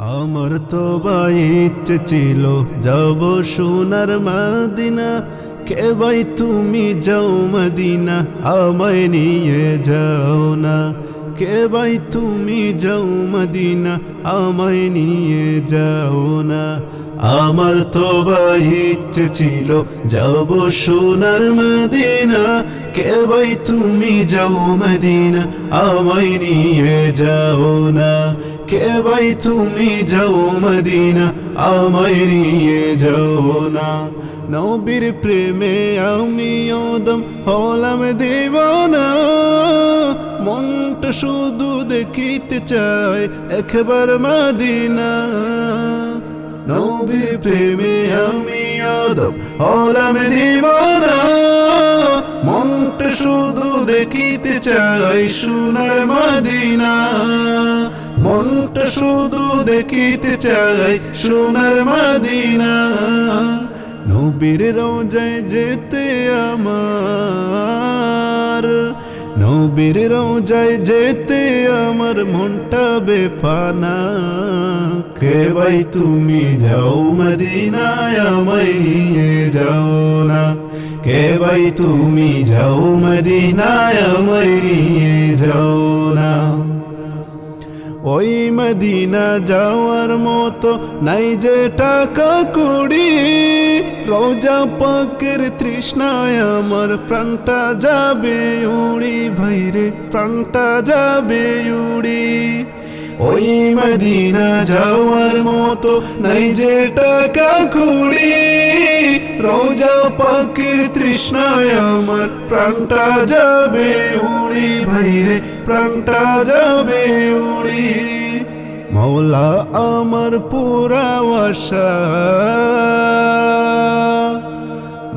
আমার তো ভাই ইচ্ছে ছিল যাব সোনার মদিনা, কে ভাই তুমি যাও মদিনা আমায় নিয়ে যাও না। কে ভাই তুমি যাও মদিনা আমায় নিয়ে যাও না। আমার তো ভাই ইচ্ছে ছিল যাব সোনার মদিনা, কে ভাই তুমি যাও মদিনা আমায় নিয়ে যাও না। কে ভাই তুমি যাও মদিনা আমায় নিয়ে যাও না। নবীর প্রেমে আমি ওদম হলাম দিওয়ানা, মনটা শুধু দেখিতে চায় একবার মদিনা। নবীর প্রেমে আমি ওদম হলাম দিওয়ানা, মনটা শুধু দেখিতে চায় সোনার মদিনা। মনটা শুধু দেখিতে চায় সোনার মদিনা। নবীর রওজায় যেতে আমার, নবীর রওজায় যেতে আমার মনটা বেফানা। কে ভাই তুমি যাও মদিনায় আমায় নিয়ে যাও না। কে ভাই তুমি যাও মদিনায় আমায় নিয়ে যাও না। ওই মদিনা যাওয়ার মতো নাই যে টাকা কুড়ি, রোজা পাকের তৃষ্ণায় আমার প্রাণটা যাবে উড়ি, ভাইরে প্রাণটা যাবে উড়ি। ওই মদিনা যাওয়ার মতো নাই যে টাকা কুড়ি, রোজা পাকের তৃষ্ণায় আমার প্রাণটা যাবে উড়ি, ভাইরে প্রাণটা যাবে উড়ি। মওলা আমার পুরা আশা,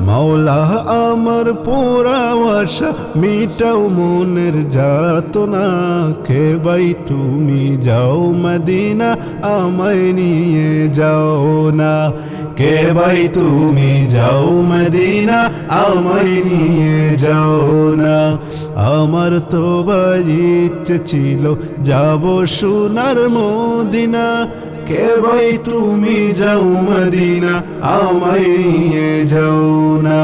মওলা আমার পুরা আশা মিটাও মনের যাতনা। কে ভাই তুমি যাও মদিনা আমায় নিয়ে যাও না। কে ভাই তুমি যাও মদিনা আমায় নিয়ে যাও না। আমার তো ভাই ইচ্ছে ছিল যাব সোনার মদিনা, কে ভাই তুমি যাও মদিনা আমায় নিয়ে যাও না।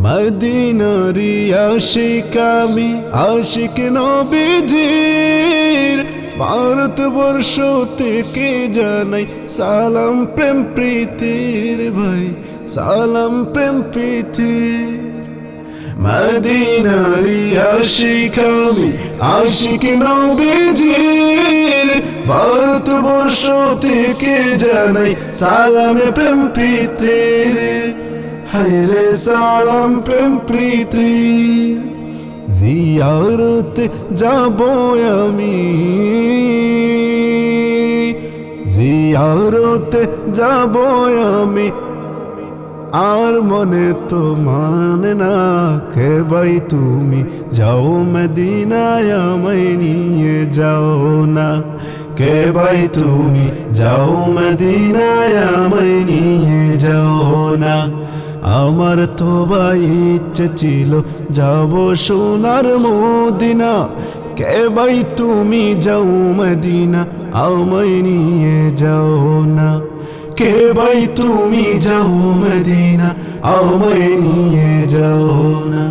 মদিনারি আশিক আমি, আশিক নবীজির, ভারতবর্ষ থেকে জানাই সালাম প্রেম প্রীতির, ভাই সালাম প্রেম প্রীতির। মদিনারি আশিক আমি, আশিক নবীজির, ভারতবর্ষ থেকে জানাই সালাম প্রেম প্রীতির, হায়রে সালাম প্রেম প্রীতির। জিয়ারতে যাব আমি, জিয়ারতে যাব আমি, আর মনে তো মানে না। কে ভাই তুমি যাও মদিনায় আমায় নিয়ে যাও না। কে ভাই তুমি যাও মদিনায় আমায় নিয়ে যাও না। আমার তো ভাই ইচ্ছে ছিল যাব সোনার মদিনা, কে ভাই তুমি যাও মদিনা আমায় নিয়ে যাও না। কে ভাই তুমি যাও মদিনা আমায় নিয়ে যাও না।